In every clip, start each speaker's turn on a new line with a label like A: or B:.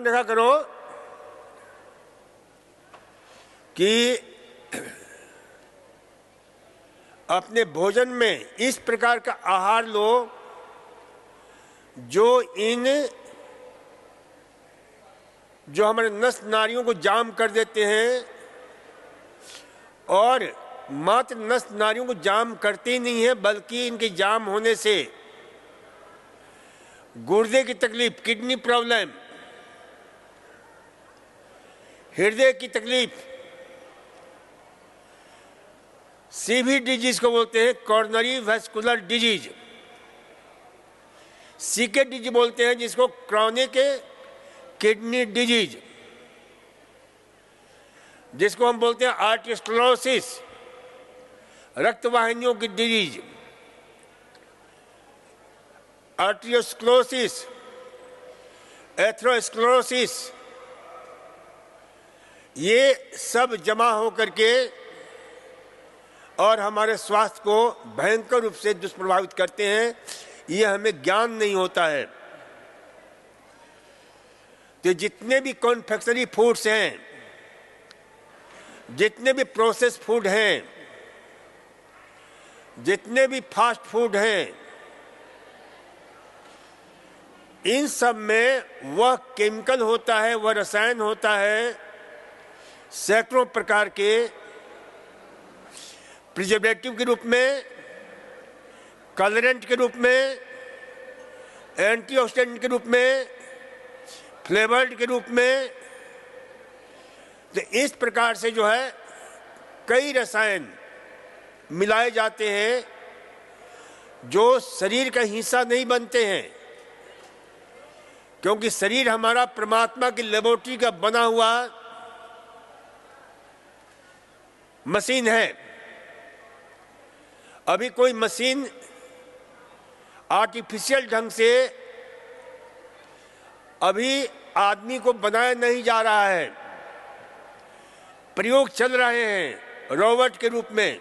A: ध्यान रखा करो कि अपने भोजन में इस प्रकार का आहार लो जो हमारे नस नाड़ियों को जाम कर देते हैं, और मात्र नस नाड़ियों को जाम करते ही नहीं है बल्कि इनके जाम होने से गुर्दे की तकलीफ, किडनी प्रॉब्लम, हृदय की तकलीफ, सीवीडी जिसको बोलते हैं कॉर्नरी वैस्कुलर डिजीज, सीकेडी बोलते हैं जिसको क्रॉनिक किडनी डिजीज, जिसको हम बोलते हैं आर्टेरियोस्क्लेरोसिस, रक्तवाहिनियों की डिजीज, आर्टेरियोस्क्लेरोसिस, एथेरोस्क्लेरोसिस, ये सब जमा होकर के और हमारे स्वास्थ्य को भयंकर रूप से दुष्प्रभावित करते हैं। ये हमें ज्ञान नहीं होता है। तो जितने भी कॉन्फेक्शनरी फूड्स हैं, जितने भी प्रोसेस फूड हैं, जितने भी फास्ट फूड हैं, इन सब में वह केमिकल होता है, वह रसायन होता है, सैकड़ों प्रकार के प्रिजर्वेटिव के रूप में, कलरेंट के रूप में, एंटीऑक्सीडेंट के रूप में, फ्लेवर्ड के रूप में। तो इस प्रकार से जो है कई रसायन मिलाए जाते हैं जो शरीर का हिस्सा नहीं बनते हैं, क्योंकि शरीर हमारा परमात्मा की लेबोरेटरी का बना हुआ मशीन है। अभी कोई मशीन आर्टिफिशियल ढंग से अभी आदमी को बनाया नहीं जा रहा है, प्रयोग चल रहे हैं रोबोट के रूप में,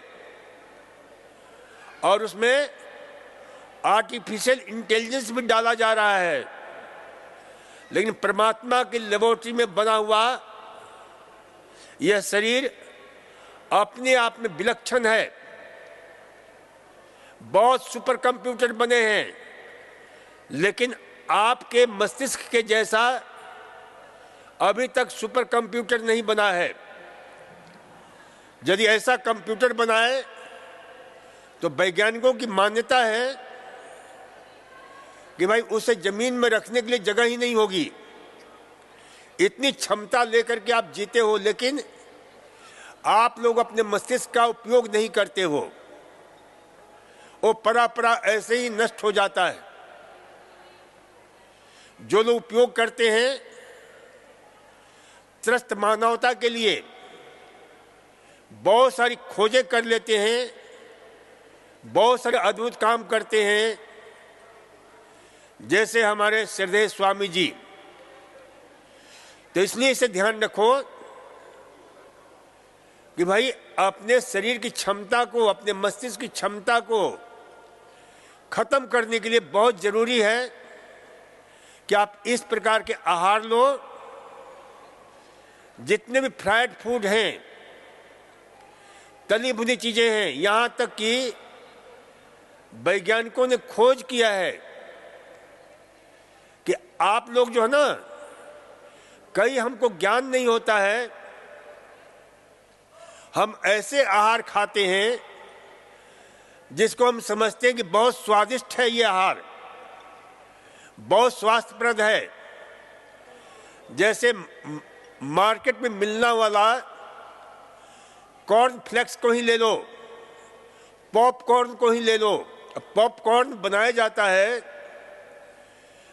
A: और उसमें आर्टिफिशियल इंटेलिजेंस भी डाला जा रहा है। लेकिन परमात्मा की लेबोरेटरी में बना हुआ यह शरीर अपने आप में विलक्षण है। बहुत सुपर कंप्यूटर बने हैं, लेकिन आपके मस्तिष्क के जैसा अभी तक सुपर कंप्यूटर नहीं बना है। यदि ऐसा कंप्यूटर बनाए तो वैज्ञानिकों की मान्यता है कि भाई उसे जमीन में रखने के लिए जगह ही नहीं होगी। इतनी क्षमता लेकर के आप जीते हो, लेकिन आप लोग अपने मस्तिष्क का उपयोग नहीं करते हो, वो परा ऐसे ही नष्ट हो जाता है। जो लोग उपयोग करते हैं त्रस्त मानवता के लिए, बहुत सारी खोजें कर लेते हैं, बहुत सारे अद्भुत काम करते हैं, जैसे हमारे श्रद्धेय स्वामी जी। तो इसलिए इसे ध्यान रखो कि भाई अपने शरीर की क्षमता को, अपने मस्तिष्क की क्षमता को खत्म करने के लिए बहुत जरूरी है कि आप इस प्रकार के आहार लो। जितने भी फ्राइड फूड हैं, तली भुनी चीजें हैं, यहां तक कि वैज्ञानिकों ने खोज किया है कि आप लोग जो है ना, कई हमको ज्ञान नहीं होता है, हम ऐसे आहार खाते हैं जिसको हम समझते हैं कि बहुत स्वादिष्ट है, ये आहार बहुत स्वास्थ्यप्रद है। जैसे मार्केट में मिलने वाला कॉर्न फ्लेक्स को ही ले लो, पॉपकॉर्न को ही ले लो। पॉपकॉर्न बनाया जाता है,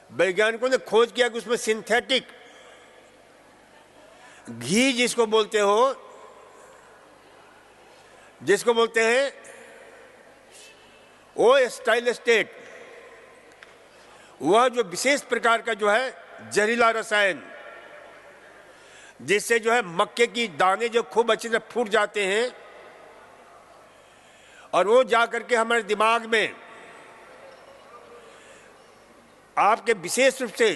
A: वैज्ञानिकों ने खोज किया कि उसमें सिंथेटिक घी जिसको बोलते हो, जिसको बोलते हैं ओ स्टाइल स्टेट, वह जो विशेष प्रकार का जो है जहरीला रसायन, जिससे जो है मक्के की दाने जो खूब अच्छी तरह फूट जाते हैं और वो जाकर के हमारे दिमाग में आपके विशेष रूप से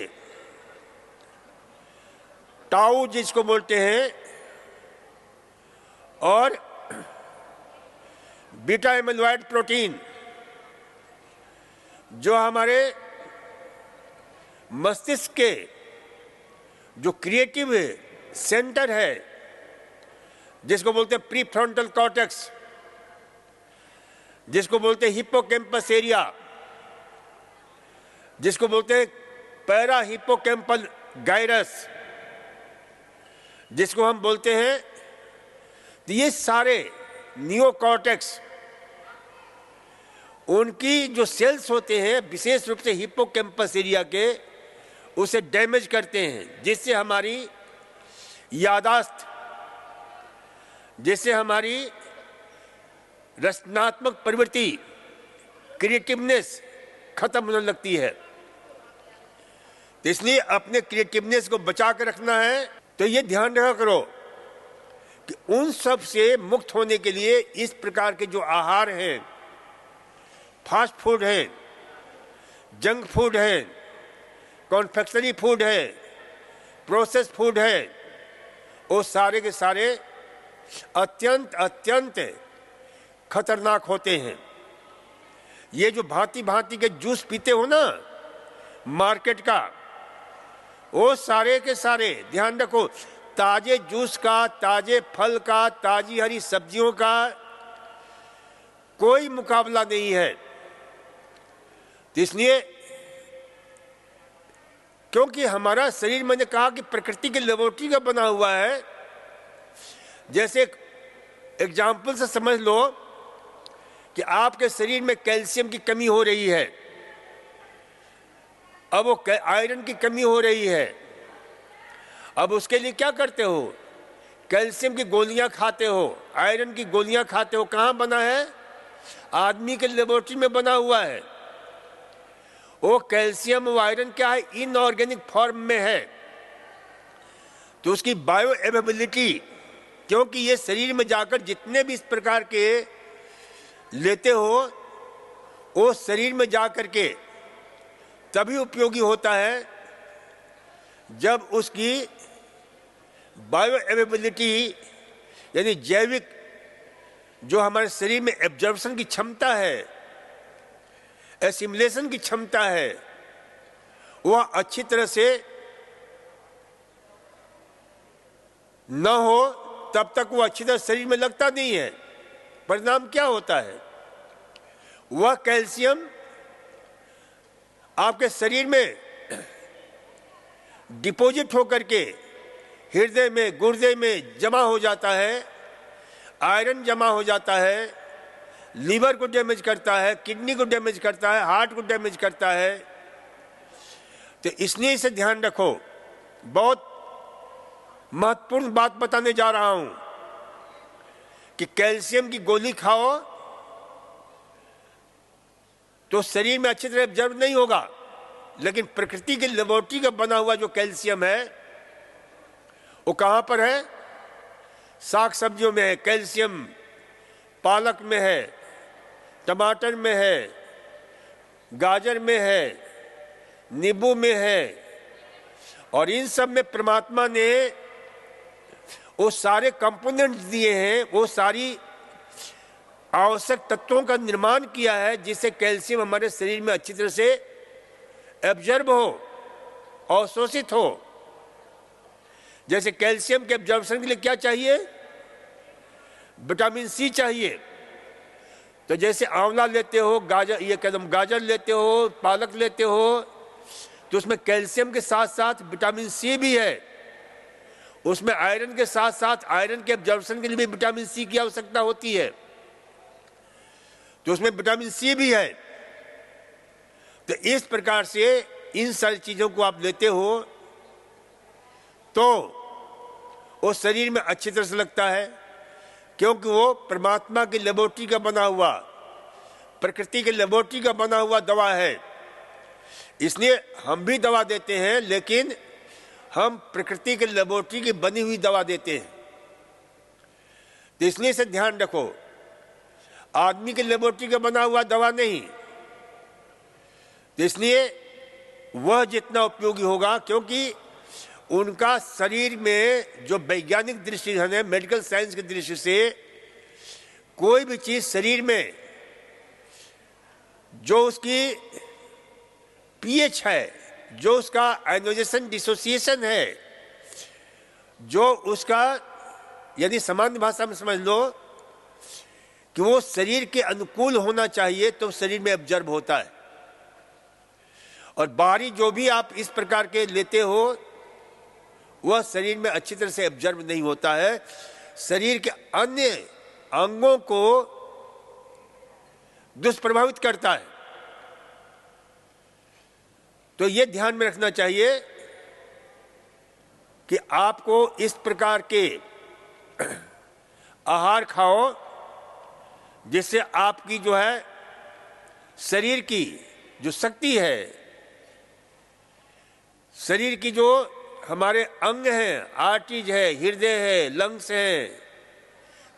A: टाउ जिसको बोलते हैं, और बीटा एमिलॉइड प्रोटीन जो हमारे मस्तिष्क के जो क्रिएटिव सेंटर है, जिसको बोलते हैं प्रीफ्रंटल कॉर्टेक्स, जिसको बोलते हैं हिप्पोकैम्पस एरिया, जिसको बोलते हैं पैरा हिप्पोकैम्पल गायरस, जिसको हम बोलते हैं, तो ये सारे नियोकॉर्टेक्स, उनकी जो सेल्स होते हैं विशेष रूप से हिप्पोकैम्पस एरिया के, उसे डैमेज करते हैं, जिससे हमारी यादाश्त, जिससे हमारी रचनात्मक प्रवृत्ति, क्रिएटिवनेस खत्म होने लगती है। तो इसलिए अपने क्रिएटिवनेस को बचा कर रखना है। तो ये ध्यान रखा करो कि उन सब से मुक्त होने के लिए इस प्रकार के जो आहार हैं, फास्ट फूड है, जंक फूड है, कॉन्फेक्शनरी फूड है, प्रोसेस फूड है, वो सारे के सारे अत्यंत अत्यंत खतरनाक होते हैं। ये जो भांति भांति के जूस पीते हो ना मार्केट का, वो सारे के सारे ध्यान रखो, ताजे जूस का, ताजे फल का, ताजी हरी सब्जियों का कोई मुकाबला नहीं है। इसलिए क्योंकि हमारा शरीर, मैंने कहा कि प्रकृति के लेबोरेटरी का बना हुआ है। जैसे एग्जाम्पल से समझ लो कि आपके शरीर में कैल्शियम की कमी हो रही है, अब वो आयरन की कमी हो रही है। अब उसके लिए क्या करते हो? कैल्शियम की गोलियां खाते हो, आयरन की गोलियां खाते हो। कहाँ बना है? आदमी के लेबोरेटरी में बना हुआ है। वो कैल्शियम और आयरन क्या है? इनऑर्गेनिक फॉर्म में है। तो उसकी बायो अवेलेबिलिटी, क्योंकि ये शरीर में जाकर जितने भी इस प्रकार के लेते हो, वो शरीर में जाकर के तभी उपयोगी होता है जब उसकी बायो अवेलेबिलिटी, यानी जैविक जो हमारे शरीर में एब्जॉर्प्शन की क्षमता है, एसिमिलेशन की क्षमता है, वह अच्छी तरह से न हो, तब तक वो अच्छी तरह शरीर में लगता नहीं है। परिणाम क्या होता है? वह कैल्शियम आपके शरीर में डिपॉजिट होकर के हृदय में, गुर्दे में जमा हो जाता है, आयरन जमा हो जाता है, लीवर को डैमेज करता है, किडनी को डैमेज करता है, हार्ट को डैमेज करता है। तो इसलिए इसे ध्यान रखो। बहुत महत्वपूर्ण बात बताने जा रहा हूं कि कैल्शियम की गोली खाओ तो शरीर में अच्छी तरह एब्जॉर्ब नहीं होगा, लेकिन प्रकृति की लेबोरेटरी का बना हुआ जो कैल्शियम है वो कहां पर है? साग सब्जियों में है कैल्शियम, पालक में है, टमाटर में है, गाजर में है, नींबू में है। और इन सब में परमात्मा ने वो सारे कंपोनेंट्स दिए हैं, वो सारी आवश्यक तत्वों का निर्माण किया है जिससे कैल्शियम हमारे शरीर में अच्छी तरह से एब्जॉर्ब हो, अवशोषित हो। जैसे कैल्शियम के एब्जॉर्प्शन के लिए क्या चाहिए? विटामिन सी चाहिए। तो जैसे आंवला लेते हो, गाजर, ये कदम गाजर लेते हो, पालक लेते हो, तो उसमें कैल्शियम के साथ साथ विटामिन सी भी है। उसमें आयरन के साथ साथ आयरन के एब्जॉर्प्शन के लिए भी विटामिन सी की आवश्यकता होती है, तो उसमें विटामिन सी भी है। तो इस प्रकार से इन सारी चीजों को आप लेते हो तो वो शरीर में अच्छी तरह से लगता है, क्योंकि वो परमात्मा की लेबोरेटरी का बना हुआ, प्रकृति की लेबोरेटरी का बना हुआ दवा है। इसलिए हम भी दवा देते हैं, लेकिन हम प्रकृति की लेबोरेटरी की बनी हुई दवा देते हैं। तो इसलिए इसे ध्यान रखो, आदमी की लेबोरेटरी का बना हुआ दवा नहीं। तो इसलिए वह जितना उपयोगी होगा, क्योंकि उनका शरीर में जो वैज्ञानिक दृष्टिकोण है, मेडिकल साइंस की दृष्टि से कोई भी चीज शरीर में जो उसकी पीएच है, जो उसका आयोनाइजेशन डिसोसिएशन है, जो उसका, यदि सामान्य भाषा में समझ लो कि वो शरीर के अनुकूल होना चाहिए तो शरीर में ऑब्जर्व होता है। और बाहरी जो भी आप इस प्रकार के लेते हो वह शरीर में अच्छी तरह से ऑब्जर्व नहीं होता है, शरीर के अन्य अंगों को दुष्प्रभावित करता है। तो यह ध्यान में रखना चाहिए कि आपको इस प्रकार के आहार खाओ जिससे आपकी जो है शरीर की जो शक्ति है, शरीर की जो हमारे अंग हैं, आर्टरीज है, हृदय है, लंग्स है,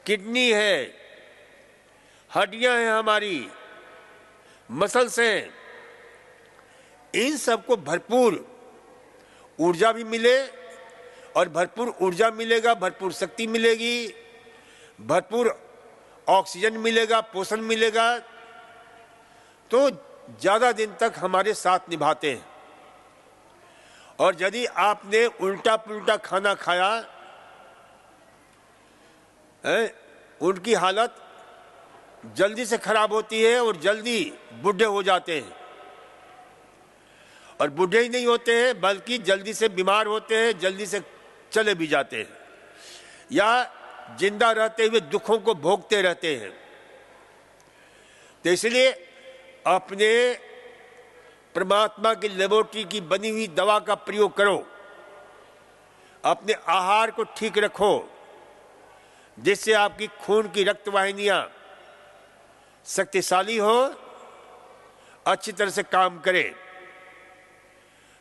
A: किडनी है, हड्डियां हैं, हमारी मसल्स हैं, इन सबको भरपूर ऊर्जा भी मिले, और भरपूर ऊर्जा मिलेगा, भरपूर शक्ति मिलेगी, भरपूर ऑक्सीजन मिलेगा, पोषण मिलेगा, तो ज्यादा दिन तक हमारे साथ निभाते हैं। और यदि आपने उल्टा पुल्टा खाना खाया है, उनकी हालत जल्दी से खराब होती है और जल्दी बूढ़े हो जाते हैं। और बूढ़े ही नहीं होते हैं बल्कि जल्दी से बीमार होते हैं, जल्दी से चले भी जाते हैं, या जिंदा रहते हुए दुखों को भोगते रहते हैं। तो इसलिए अपने परमात्मा की लेबोरेटरी की बनी हुई दवा का प्रयोग करो, अपने आहार को ठीक रखो जिससे आपकी खून की रक्त वाहिनियां शक्तिशाली हो, अच्छी तरह से काम करे।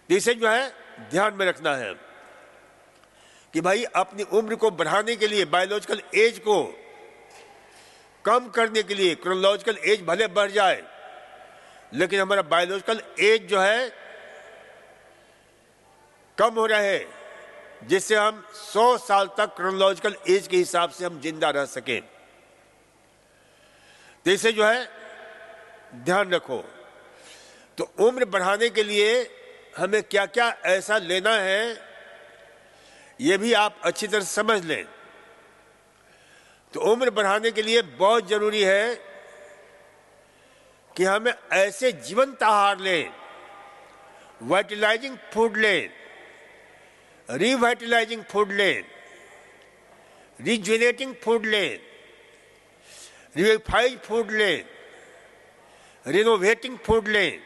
A: इसे जो है ध्यान में रखना है कि भाई अपनी उम्र को बढ़ाने के लिए, बायोलॉजिकल एज को कम करने के लिए, क्रोनोलॉजिकल एज भले बढ़ जाए लेकिन हमारा बायोलॉजिकल एज जो है कम हो रहा है, जिससे हम 100 साल तक क्रोनोलॉजिकल एज के हिसाब से हम जिंदा रह सकें। तो इसे जो है ध्यान रखो। तो उम्र बढ़ाने के लिए हमें क्या क्या ऐसा लेना है ये भी आप अच्छी तरह समझ लें। तो उम्र बढ़ाने के लिए बहुत जरूरी है कि हमें ऐसे जीवंत आहार लें, वाइटलाइजिंग फूड लें, रिवाइटलाइजिंग फूड लें, रिजुवेनेटिंग फूड लें, रिवाइफाइड फूड लें, रिनोवेटिंग फूड लें।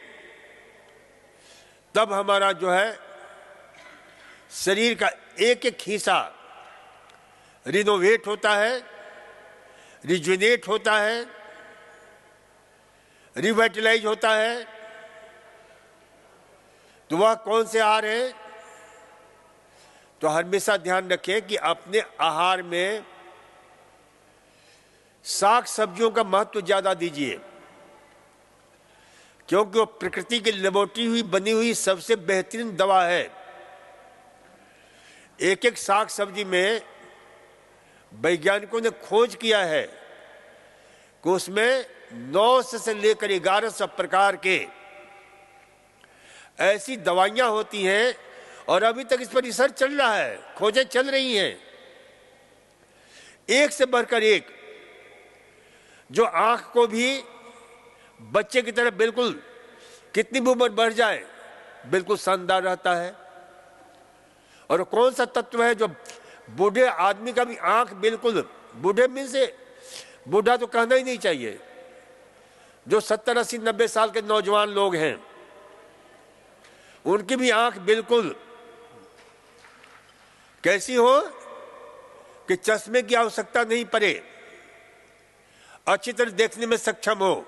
A: तब हमारा जो है शरीर का एक एक हिस्सा रिनोवेट होता है, रिजुवेनेट होता है, रिवाइटलाइज होता है। तो वह कौन से आहार है? तो हमेशा ध्यान रखें कि अपने आहार में साग सब्जियों का महत्व ज्यादा दीजिए, क्योंकि वो प्रकृति की लेबोरेटरी हुई बनी हुई सबसे बेहतरीन दवा है। एक एक साग सब्जी में वैज्ञानिकों ने खोज किया है कि उसमें 900 से लेकर 1100 प्रकार के ऐसी दवाइयां होती हैं, और अभी तक इस पर रिसर्च चल रहा है, खोजें चल रही हैं, एक से बढ़कर एक, जो आंख को भी बच्चे की तरह बिल्कुल कितनी भी उम्र बढ़ जाए बिल्कुल शानदार रहता है। और कौन सा तत्व है जो बूढ़े आदमी का भी आंख बिल्कुल, बूढ़े में से बूढ़ा तो कहना ही नहीं चाहिए, जो 70, 80, 90 साल के नौजवान लोग हैं उनकी भी आंख बिल्कुल कैसी हो कि चश्मे की आवश्यकता नहीं पड़े, अच्छी तरह देखने में सक्षम हो।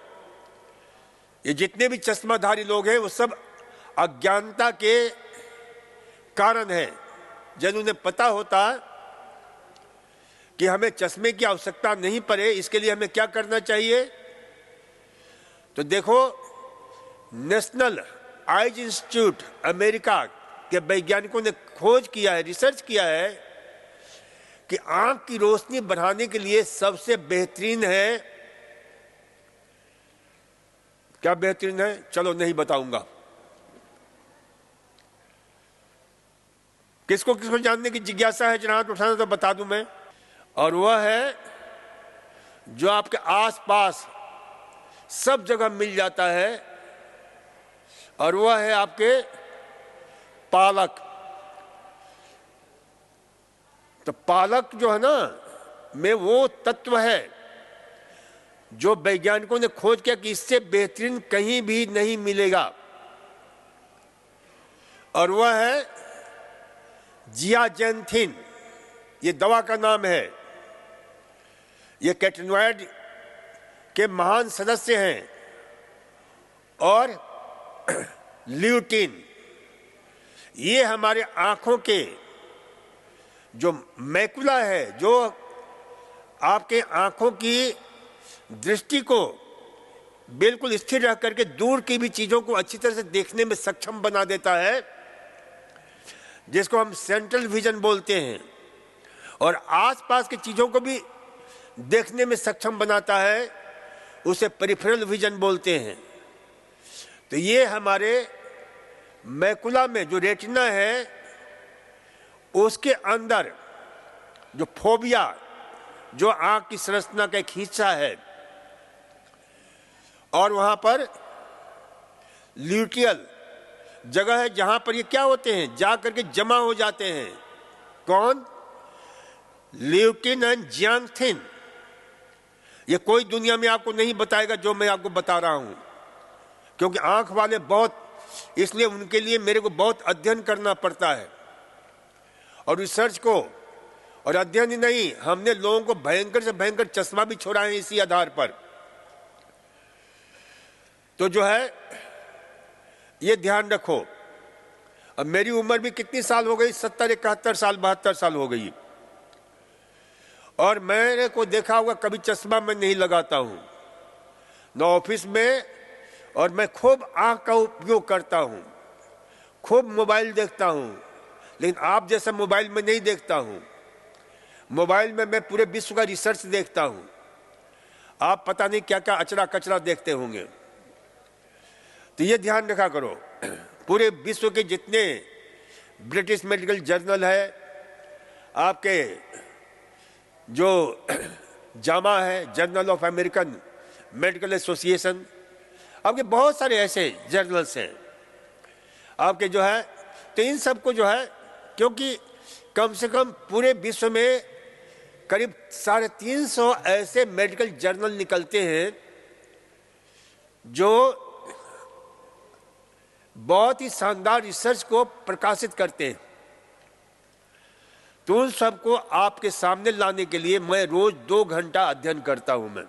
A: ये जितने भी चश्माधारी लोग हैं वो सब अज्ञानता के कारण है। जब उन्हें पता होता कि हमें चश्मे की आवश्यकता नहीं पड़े, इसके लिए हमें क्या करना चाहिए? तो देखो, नेशनल आइज इंस्टीट्यूट अमेरिका के वैज्ञानिकों ने खोज किया है, रिसर्च किया है कि आंख की रोशनी बढ़ाने के लिए सबसे बेहतरीन है, क्या बेहतरीन है, चलो नहीं बताऊंगा। किसको किसको जानने की जिज्ञासा है, जरा हाथ उठाना तो बता दूं मैं। और वह है जो आपके आसपास सब जगह मिल जाता है, और वह है आपके पालक। तो पालक जो है ना, में वो तत्व है जो वैज्ञानिकों ने खोज किया कि इससे बेहतरीन कहीं भी नहीं मिलेगा, और वह है जियाजेंथिन। ये दवा का नाम है। ये कैटेनॉइड के महान सदस्य हैं। और ल्यूटिन, ये हमारे आंखों के जो मैकुला है, जो आपके आंखों की दृष्टि को बिल्कुल स्थिर रख करके दूर की भी चीजों को अच्छी तरह से देखने में सक्षम बना देता है, जिसको हम सेंट्रल विजन बोलते हैं, और आसपास की चीजों को भी देखने में सक्षम बनाता है, उसे पेरिफेरल विजन बोलते हैं। तो ये हमारे मैकुला में जो रेटिना है, उसके अंदर जो फोबिया, जो आंख की संरचना का एक हिस्सा है, और वहां पर ल्यूटियल जगह है जहां पर ये क्या होते हैं, जा करके जमा हो जाते हैं। कौन? Lutein and zeaxanthin. ये कोई दुनिया में आपको नहीं बताएगा जो मैं आपको बता रहा हूं, क्योंकि आंख वाले बहुत, इसलिए उनके लिए मेरे को बहुत अध्ययन करना पड़ता है, और रिसर्च को, और अध्ययन ही नहीं, हमने लोगों को भयंकर से भयंकर चश्मा भी छोड़ा है इसी आधार पर। तो जो है ये ध्यान रखो। अब मेरी उम्र भी कितनी साल हो गई, 70, 71 साल, 72 साल हो गई, और मैंने को देखा होगा कभी चश्मा मैं नहीं लगाता हूं, न ऑफिस में, और मैं खूब आंख का उपयोग करता हूं, खूब मोबाइल देखता हूं, लेकिन आप जैसा मोबाइल में नहीं देखता हूं। मोबाइल में मैं पूरे विश्व का रिसर्च देखता हूं, आप पता नहीं क्या क्या अचरा कचरा देखते होंगे। तो ये ध्यान रखा करो, पूरे विश्व के जितने ब्रिटिश मेडिकल जर्नल है, आपके जो जामा है, journal of American medical association, आपके बहुत सारे ऐसे जर्नल्स हैं आपके जो है। तो इन सबको जो है, क्योंकि कम से कम पूरे विश्व में करीब 350 ऐसे मेडिकल जर्नल निकलते हैं जो बहुत ही शानदार रिसर्च को प्रकाशित करते हैं। तो उन सबको आपके सामने लाने के लिए मैं रोज 2 घंटा अध्ययन करता हूं, मैं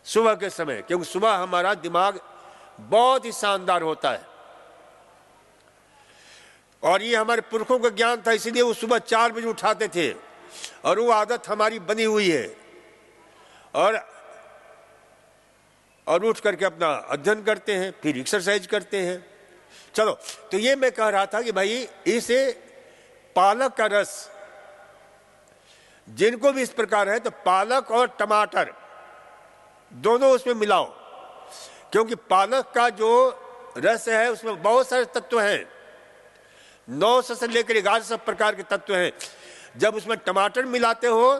A: सुबह के समय, क्योंकि सुबह हमारा दिमाग बहुत ही शानदार होता है, और ये हमारे पुरखों का ज्ञान था, इसीलिए वो सुबह 4 बजे उठाते थे, और वो आदत हमारी बनी हुई है, और उठ करके अपना अध्ययन करते हैं, फिर एक्सरसाइज करते हैं। चलो, तो ये मैं कह रहा था कि भाई इसे पालक का रस जिनको भी इस प्रकार है, तो पालक और टमाटर दोनों उसमें मिलाओ, क्योंकि पालक का जो रस है उसमें बहुत सारे तत्व हैं, 900 से लेकर 1100 प्रकार के तत्व हैं। जब उसमें टमाटर मिलाते हो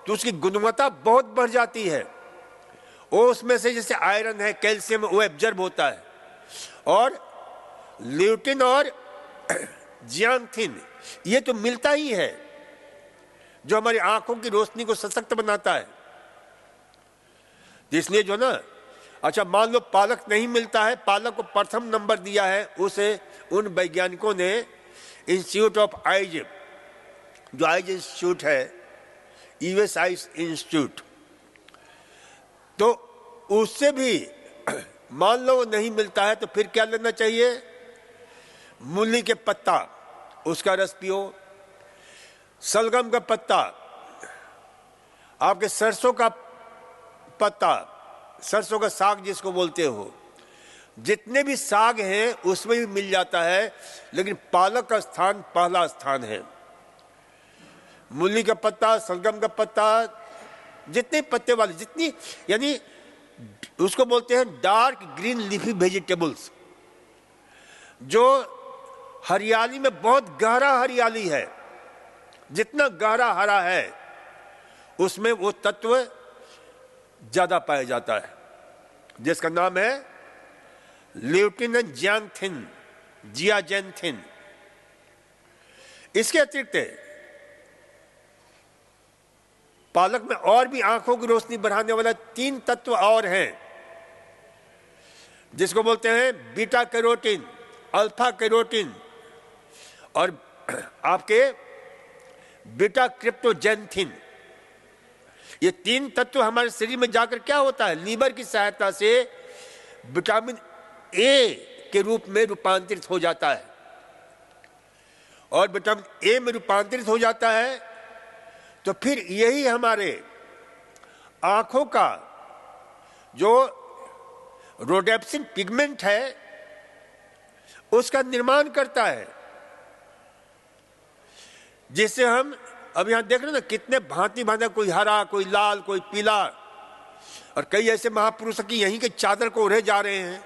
A: तो उसकी गुणवत्ता बहुत बढ़ जाती है। वो उसमें से जैसे आयरन है, कैल्शियम, वो एब्जॉर्ब होता है, और ल्यूटिन और जियांथिन ये तो मिलता ही है जो हमारी आंखों की रोशनी को सशक्त बनाता है। इसलिए जो ना, अच्छा मान लो पालक नहीं मिलता है, पालक को प्रथम नंबर दिया है उसे उन वैज्ञानिकों ने इंस्टीट्यूट ऑफ आइज, जो आइज इंस्टीट्यूट है, यूएस आइज इंस्टीट्यूट, तो उससे भी मान लो वो नहीं मिलता है, तो फिर क्या लेना चाहिए? मूली के पत्ता, उसका रस पियो, सलगम का पत्ता, आपके सरसों का पत्ता, सरसों का साग जिसको बोलते हो, जितने भी साग हैं उसमें भी मिल जाता है, लेकिन पालक का स्थान पहला स्थान है। मूली का पत्ता, सलगम का पत्ता, जितने पत्ते वाले, जितनी, यानी उसको बोलते हैं डार्क ग्रीन लीफी वेजिटेबल्स, जो हरियाली में बहुत गहरा हरियाली है, जितना गहरा हरा है उसमें वो तत्व ज्यादा पाया जाता है, जिसका नाम है ल्यूटिन जियांथिन, जियाजेंथिन। इसके अतिरिक्त पालक में और भी आंखों की रोशनी बढ़ाने वाला 3 तत्व और हैं, जिसको बोलते हैं बीटा कैरोटीन, अल्फा कैरोटीन और आपके बीटा क्रिप्टोजेंथिन। ये 3 तत्व हमारे शरीर में जाकर क्या होता है, लीवर की सहायता से विटामिन ए के रूप में रूपांतरित हो जाता है, और विटामिन ए में रूपांतरित हो जाता है तो फिर यही हमारे आंखों का जो रोडेप्सिन पिगमेंट है उसका निर्माण करता है, जिससे हम अब यहां देख रहे हैं ना कितने भांति भांति, कोई हरा, कोई लाल, कोई पीला, और कई ऐसे महापुरुष की यहीं के चादर को ओढ़े जा रहे हैं,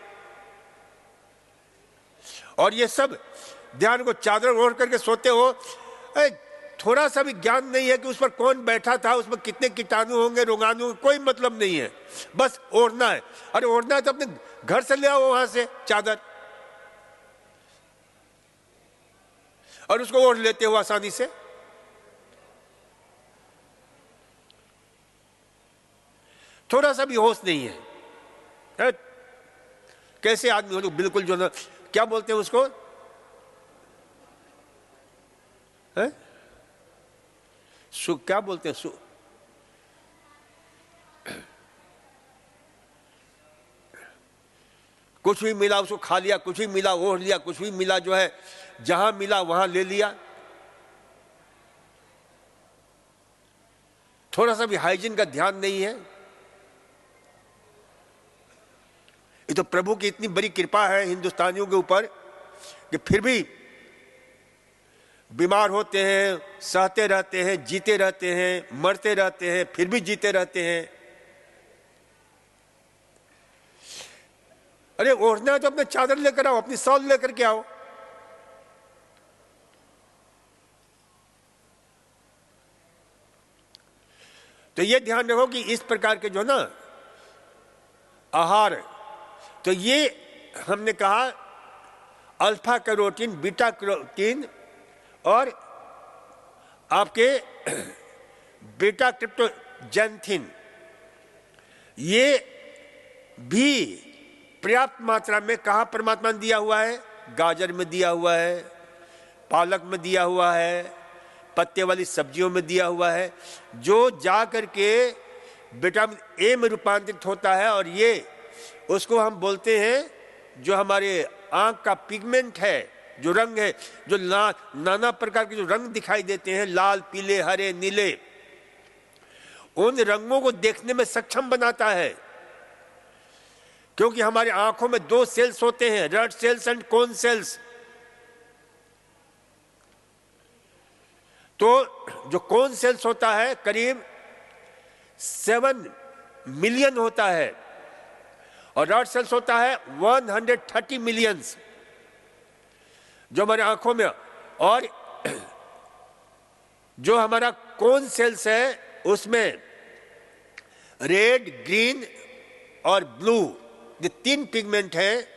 A: और ये सब ध्यान को चादर ओढ़ करके सोते हो, थोड़ा सा भी ज्ञान नहीं है कि उस पर कौन बैठा था, उसमें कितने कीटाणु होंगे, रोगाणु होंगे, कोई मतलब नहीं है, बस ओढ़ना है। अरे ओढ़ना है तो अपने घर से ले आओ वहां से चादर, और उसको ओढ़ लेते हो आसानी से। थोड़ा सा भी होश नहीं है, कैसे आदमी हो लोग, बिल्कुल जो ना क्या बोलते हैं उसको, है? क्या बोलते हैं, कुछ भी मिला उसको खा लिया, कुछ भी मिला ओढ़ लिया, कुछ भी मिला जो है जहां मिला वहां ले लिया। थोड़ा सा भी हाइजीन का ध्यान नहीं है। ये तो प्रभु की इतनी बड़ी कृपा है हिंदुस्तानियों के ऊपर कि फिर भी बीमार होते हैं, सहते रहते हैं, जीते रहते हैं, मरते रहते हैं, फिर भी जीते रहते हैं। अरे ओढ़ना है तो अपने चादर लेकर आओ, अपनी शॉल लेकर के आओ। तो ये ध्यान रखो कि इस प्रकार के जो ना आहार, तो ये हमने कहा अल्फा कैरोटीन, बीटा कैरोटीन और आपके बीटा क्रिप्टोजेंथिन, ये भी पर्याप्त मात्रा में कहाँ परमात्मा ने दिया हुआ है, गाजर में दिया हुआ है, पालक में दिया हुआ है, पत्ते वाली सब्जियों में दिया हुआ है, जो जा करके विटामिन ए में रूपांतरित होता है, और ये उसको हम बोलते हैं जो हमारे आंख का पिगमेंट है, जो रंग है, जो नाना प्रकार के जो रंग दिखाई देते हैं, लाल, पीले, हरे, नीले, उन रंगों को देखने में सक्षम बनाता है। क्योंकि हमारी आंखों में 2 सेल्स होते हैं, red cells and cone cells. तो जो कोन सेल्स होता है करीब 7 मिलियन होता है, और रेड सेल्स होता है 130 मिलियंस जो हमारे आंखों में। और जो हमारा कोन सेल्स है उसमें रेड, ग्रीन और ब्लू, ये 3 पिगमेंट है,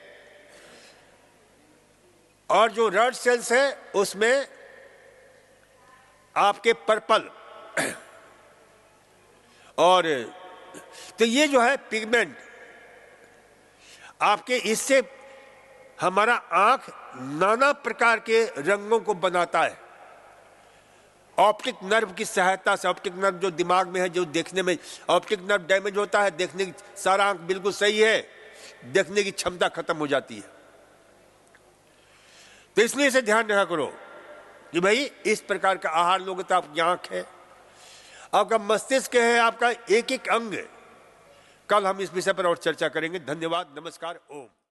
A: और जो रेड सेल्स है उसमें आपके पर्पल। और तो ये जो है पिगमेंट आपके, इससे हमारा आंख नाना प्रकार के रंगों को बनाता है ऑप्टिक नर्व की सहायता से। ऑप्टिक नर्व जो दिमाग में है, जो देखने में, ऑप्टिक नर्व डैमेज होता है, देखने की सारा आंख बिल्कुल सही है, देखने की क्षमता खत्म हो जाती है। तो इसलिए इसे ध्यान रखा करो कि भाई इस प्रकार का आहार लोगे तो आपकी आंख है, आपका मस्तिष्क है, आपका एक एक अंग। कल हम इस विषय पर और चर्चा करेंगे। धन्यवाद, नमस्कार, ओम।